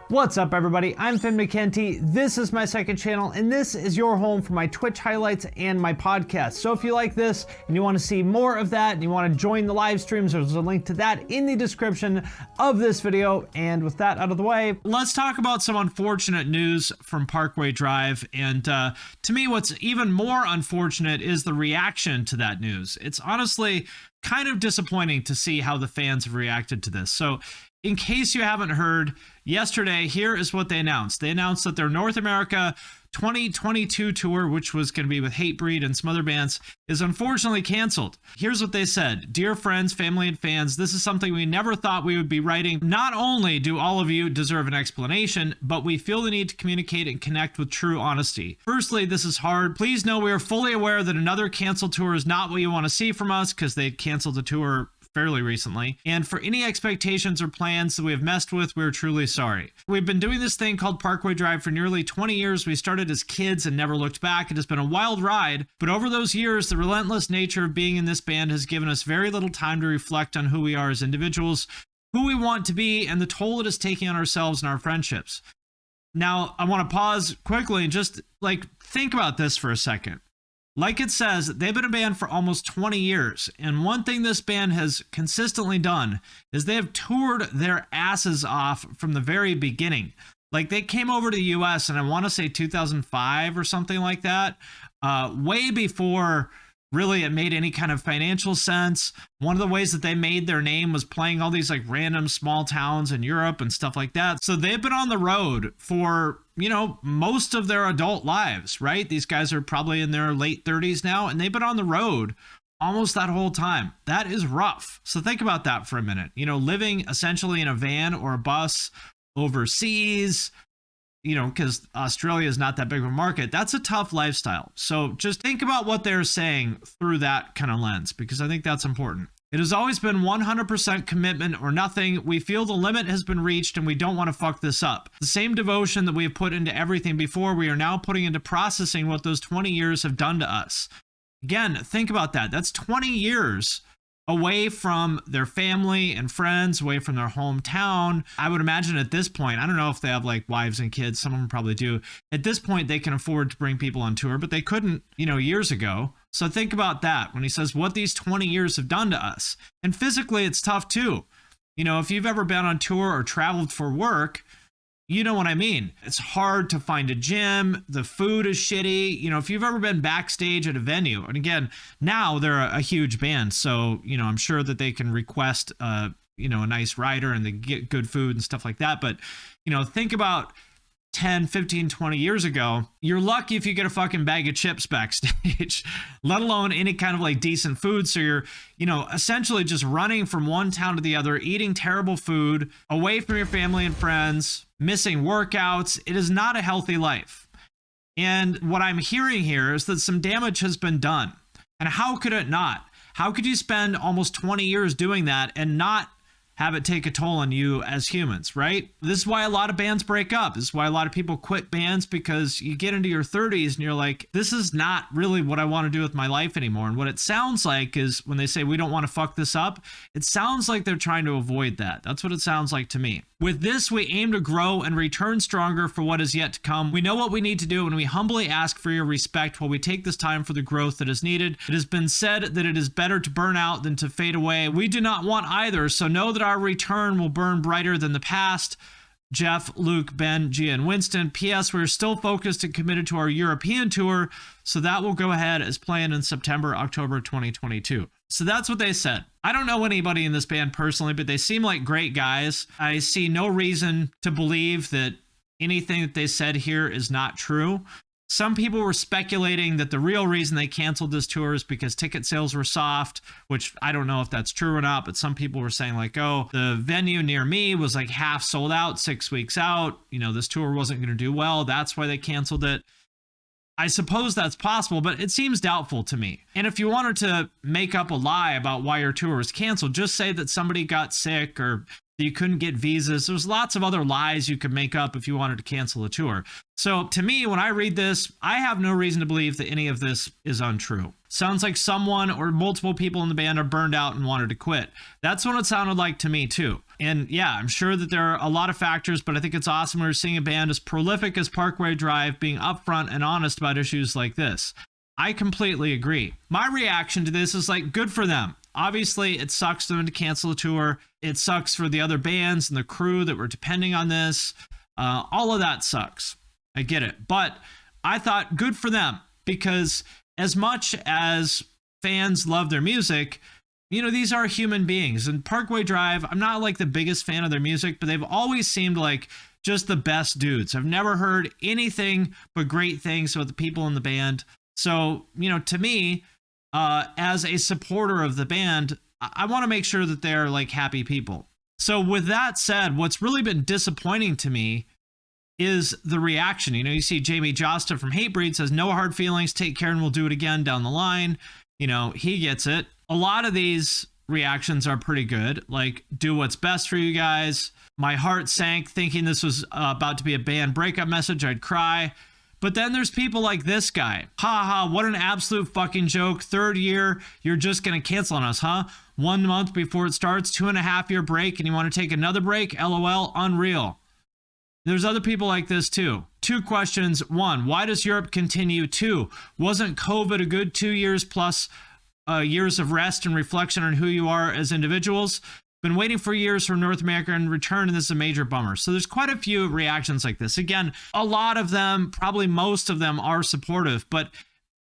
What's up, everybody? I'm Mckenty. This is my second channel, and this is your home for my Twitch highlights and my podcast. So if you like this and you want to see more of that and you want to join the live streams, there's a link to that in the description of this video. And with that out of the way, let's talk about some unfortunate news from Parkway Drive. And to me, what's even more unfortunate is the reaction to that news. It's honestly kind of disappointing to see how the fans have reacted to this. So in case you haven't heard, yesterday, here is what they announced. They announced that their North America 2022 tour, which was going to be with Hatebreed and some other bands, is unfortunately canceled. Here's what they said. Dear friends, family, and fans, this is something we never thought we would be writing. Not only do all of you deserve an explanation, but we feel the need to communicate and connect with true honesty. Firstly, this is hard. Please know we are fully aware that another canceled tour is not what you want to see from us, because they canceled the tour fairly recently, and for any expectations or plans that we have messed with, we're truly sorry. We've been doing this thing called Parkway Drive for nearly 20 years. We started as kids and never looked back. It has been a wild ride, but over those years, the relentless nature of being in this band has given us very little time to reflect on who we are as individuals, who we want to be, and the toll it is taking on ourselves and our friendships. Now, I want to pause quickly and just think about this for a second. Like it says, they've been a band for almost 20 years, and one thing this band has consistently done is they have toured their asses off from the very beginning. Like, they came over to the US, and I want to say 2005 or something like that, way before really it made any kind of financial sense. One of the ways that they made their name was playing all these random small towns in Europe and stuff like that. So they've been on the road for, most of their adult lives, right? These guys are probably in their late 30s now, and they've been on the road almost that whole time. That is rough. So think about that for a minute. Living essentially in a van or a bus overseas, because Australia is not that big of a market. That's a tough lifestyle. So just think about what they're saying through that kind of lens, because I think that's important. It has always been 100% commitment or nothing. We feel the limit has been reached and we don't want to fuck this up. The same devotion that we have put into everything before, we are now putting into processing what those 20 years have done to us. Again, think about that. That's 20 years away from their family and friends, away from their hometown. I would imagine at this point, I don't know if they have wives and kids, some of them probably do. At this point, they can afford to bring people on tour, but they couldn't, years ago. So think about that when he says what these 20 years have done to us. And physically, it's tough too. If you've ever been on tour or traveled for work, you know what I mean. It's hard to find a gym. The food is shitty. If you've ever been backstage at a venue, and again, now they're a huge band, so, I'm sure that they can request, a nice rider and they get good food and stuff like that. But, think about 10, 15, 20 years ago, you're lucky if you get a fucking bag of chips backstage, let alone any kind of decent food. So you're, essentially just running from one town to the other, eating terrible food, away from your family and friends, missing workouts. It is not a healthy life. And what I'm hearing here is that some damage has been done. And how could it not? How could you spend almost 20 years doing that and not have it take a toll on you as humans, right? This is why a lot of bands break up. This is why a lot of people quit bands, because you get into your 30s and you're like, this is not really what I want to do with my life anymore. And what it sounds like is when they say we don't want to fuck this up, it sounds like they're trying to avoid that. That's what it sounds like to me. With this, we aim to grow and return stronger for what is yet to come. We know what we need to do, and we humbly ask for your respect while we take this time for the growth that is needed. It has been said that it is better to burn out than to fade away. We do not want either, so know that our return will burn brighter than the past. Jeff, Luke, Ben, Gia, and Winston. P.S. We're still focused and committed to our European tour, so that will go ahead as planned in September, October 2022. So that's what they said. I don't know anybody in this band personally, but they seem like great guys. I see no reason to believe that anything that they said here is not true. Some people were speculating that the real reason they canceled this tour is because ticket sales were soft, which I don't know if that's true or not, but some people were saying oh, the venue near me was half sold out 6 weeks out. This tour wasn't going to do well. That's why they canceled it. I suppose that's possible, but it seems doubtful to me. And if you wanted to make up a lie about why your tour was canceled, just say that somebody got sick or you couldn't get visas. There's lots of other lies you could make up if you wanted to cancel a tour. So to me, when I read this, I have no reason to believe that any of this is untrue. Sounds like someone or multiple people in the band are burned out and wanted to quit. That's what it sounded like to me too. And yeah, I'm sure that there are a lot of factors, but I think it's awesome we're seeing a band as prolific as Parkway Drive being upfront and honest about issues like this. I completely agree. My reaction to this is like, good for them. Obviously, it sucks for them to cancel the tour. It sucks for the other bands and the crew that were depending on this. All of that sucks. I get it. But I thought good for them, because as much as fans love their music, you know, these are human beings. And Parkway Drive, I'm not like the biggest fan of their music, but they've always seemed like just the best dudes. I've never heard anything but great things about the people in the band. So, you know, to me, as a supporter of the band, I want to make sure that they're like happy people. So with that said, what's really been disappointing to me is the reaction. You know, you see Jamie Josta from Hatebreed says, no hard feelings, take care and we'll do it again down the line. You know, he gets it. A lot of these reactions are pretty good. Like, do what's best for you guys. My heart sank thinking this was about to be a band breakup message. I'd cry. But then there's people like this guy. Ha ha, what an absolute fucking joke. Third year, you're just going to cancel on us, huh? 1 month before it starts, 2.5 year break, and you want to take another break? LOL, unreal. There's other people like this too. 2 questions. 1, why does Europe continue? 2, wasn't COVID a good 2 years plus years of rest and reflection on who you are as individuals? Been waiting for years for North America and return, and this is a major bummer. So there's quite a few reactions like this. Again, a lot of them, probably most of them, are supportive, but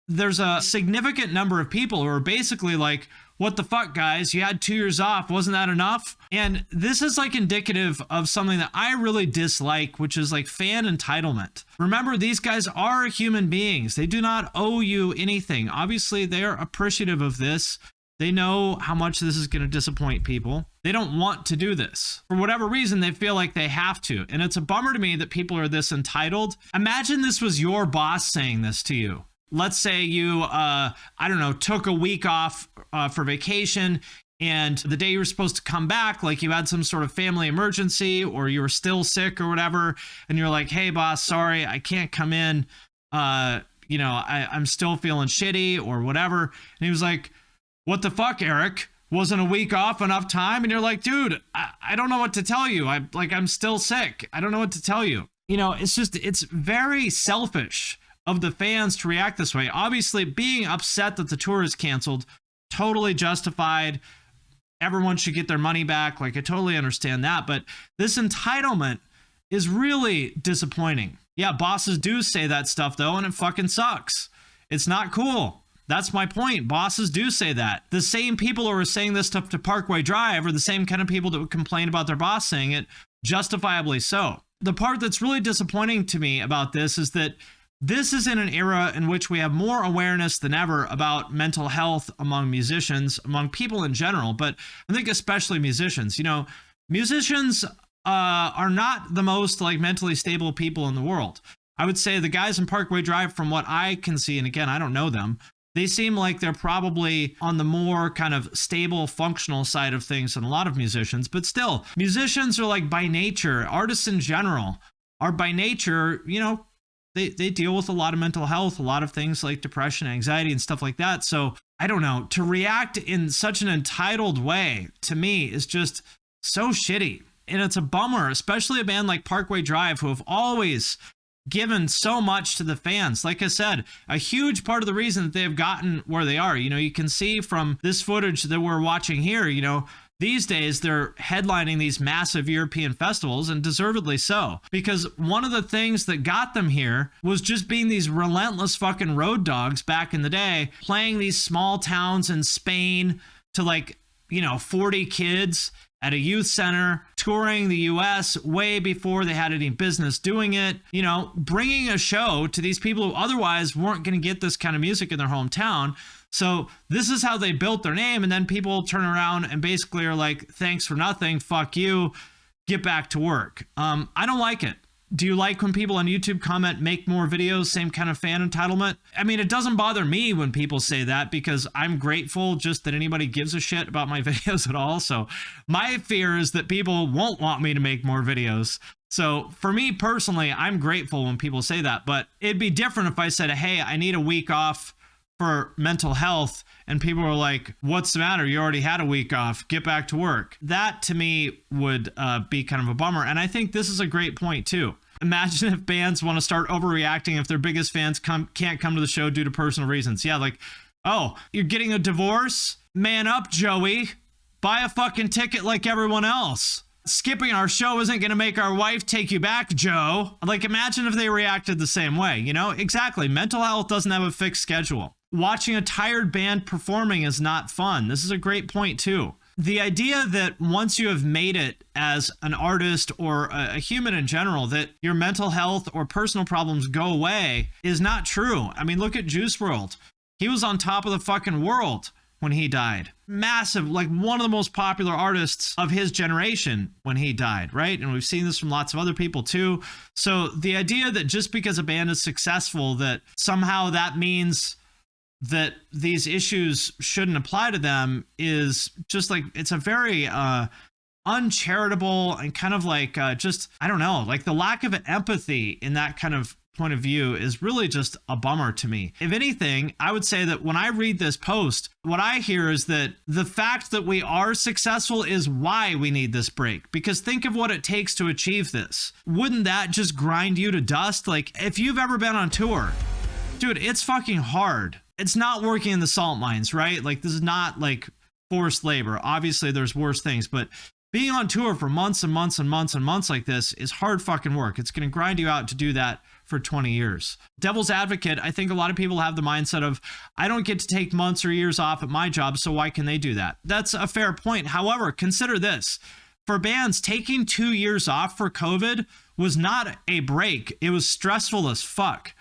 there's a significant number of people who are basically like, what the fuck, guys? You had 2 years off. Wasn't that enough? And this is like indicative of something that I really dislike, which is like fan entitlement. Remember, these guys are human beings. They do not owe you anything. Obviously, they're appreciative of this. They know how much this is going to disappoint people. They don't want to do this. For whatever reason, they feel like they have to. And it's a bummer to me that people are this entitled. Imagine this was your boss saying this to you. Let's say you, I don't know, took a week off for vacation, and the day you were supposed to come back, like you had some sort of family emergency or you were still sick or whatever, and you're like, hey boss, sorry, I can't come in. You know, I'm still feeling shitty or whatever. And he was like, what the fuck, Eric? Wasn't a week off enough time? And you're like, dude, I don't know what to tell you. I'm still sick. I don't know what to tell you. You know, it's very selfish of the fans to react this way. Obviously, being upset that the tour is canceled, totally justified. Everyone should get their money back. Like, I totally understand that. But this entitlement is really disappointing. Yeah, bosses do say that stuff, though, and it fucking sucks. It's not cool. That's my point. Bosses do say that. The same people who are saying this stuff to Parkway Drive are the same kind of people that would complain about their boss saying it, justifiably so. The part that's really disappointing to me about this is that this is in an era in which we have more awareness than ever about mental health among musicians, among people in general, but I think especially musicians. You know, musicians are not the most like mentally stable people in the world. I would say the guys in Parkway Drive, from what I can see, and again, I don't know them, they seem like they're probably on the more kind of stable, functional side of things than a lot of musicians. But still, musicians are like by nature, artists in general are by nature, you know, they deal with a lot of mental health, a lot of things like depression, anxiety, and stuff like that. So I don't know, to react in such an entitled way to me is just so shitty. And it's a bummer, especially a band like Parkway Drive, who have always given so much to the fans. Like I said, a huge part of the reason that they have gotten where they are, you know, you can see from this footage that we're watching here, you know, these days they're headlining these massive European festivals, and deservedly so, because one of the things that got them here was just being these relentless fucking road dogs back in the day, playing these small towns in Spain to like, you know, 40 kids at a youth center, touring the US way before they had any business doing it, you know, bringing a show to these people who otherwise weren't going to get this kind of music in their hometown. So this is how they built their name. And then people turn around and basically are like, thanks for nothing, fuck you, get back to work. I don't like it. Do you like when people on YouTube comment, make more videos, same kind of fan entitlement? I mean, it doesn't bother me when people say that, because I'm grateful just that anybody gives a shit about my videos at all. So my fear is that people won't want me to make more videos. So for me personally, I'm grateful when people say that, but it'd be different if I said, hey, I need a week off for mental health, and people were like, what's the matter? You already had a week off. Get back to work. That to me would be kind of a bummer. And I think this is a great point too. Imagine if bands want to start overreacting if their biggest fans can't come to the show due to personal reasons. Yeah, like, oh, you're getting a divorce? Man up, Joey. Buy a fucking ticket like everyone else. Skipping our show isn't going to make our wife take you back, Joe. Like, imagine if they reacted the same way, you know? Exactly. Mental health doesn't have a fixed schedule. Watching a tired band performing is not fun. This is a great point, too. The idea that once you have made it as an artist or a human in general, that your mental health or personal problems go away is not true. I mean, look at Juice WRLD. He was on top of the fucking world when he died. Massive, like one of the most popular artists of his generation when he died, right? And we've seen this from lots of other people too. So the idea that just because a band is successful, that somehow that means that these issues shouldn't apply to them is just like, it's a very uncharitable and kind of like just, I don't know, like the lack of empathy in that kind of point of view is really just a bummer to me. If anything, I would say that when I read this post, what I hear is that the fact that we are successful is why we need this break. Because think of what it takes to achieve this. Wouldn't that just grind you to dust? Like, if you've ever been on tour, dude, it's fucking hard. It's not working in the salt mines, right? Like, this is not like forced labor. Obviously, there's worse things, but being on tour for months and months and months and months like this is hard fucking work. It's going to grind you out to do that for 20 years. Devil's advocate, I think a lot of people have the mindset of, I don't get to take months or years off at my job, so why can they do that? That's a fair point. However, consider this. For bands, taking 2 years off for COVID was not a break. It was stressful as fuck,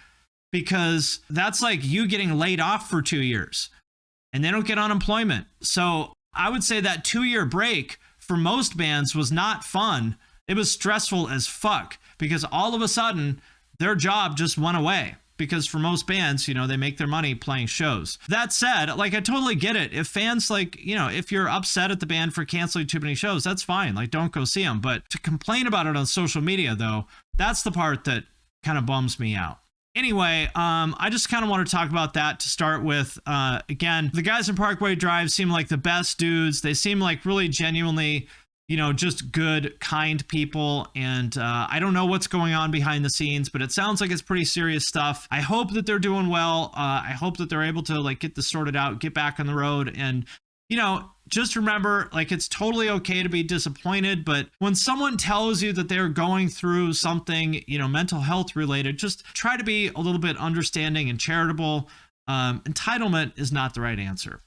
because that's like you getting laid off for 2 years and they don't get unemployment. So I would say that 2-year break for most bands was not fun. It was stressful as fuck, because all of a sudden their job just went away, because for most bands, you know, they make their money playing shows. That said, like, I totally get it. If fans, like, you know, if you're upset at the band for canceling too many shows, that's fine. Like, don't go see them. But to complain about it on social media, though, that's the part that kind of bums me out. Anyway, I just kind of want to talk about that to start with. Again, the guys in Parkway Drive seem like the best dudes. They seem like really genuinely, you know, just good, kind people. And I don't know what's going on behind the scenes, but it sounds like it's pretty serious stuff. I hope that they're doing well. I hope that they're able to like get this sorted out, get back on the road. And, you know, just remember, like, it's totally okay to be disappointed, but when someone tells you that they're going through something, you know, mental health related, just try to be a little bit understanding and charitable. Entitlement is not the right answer.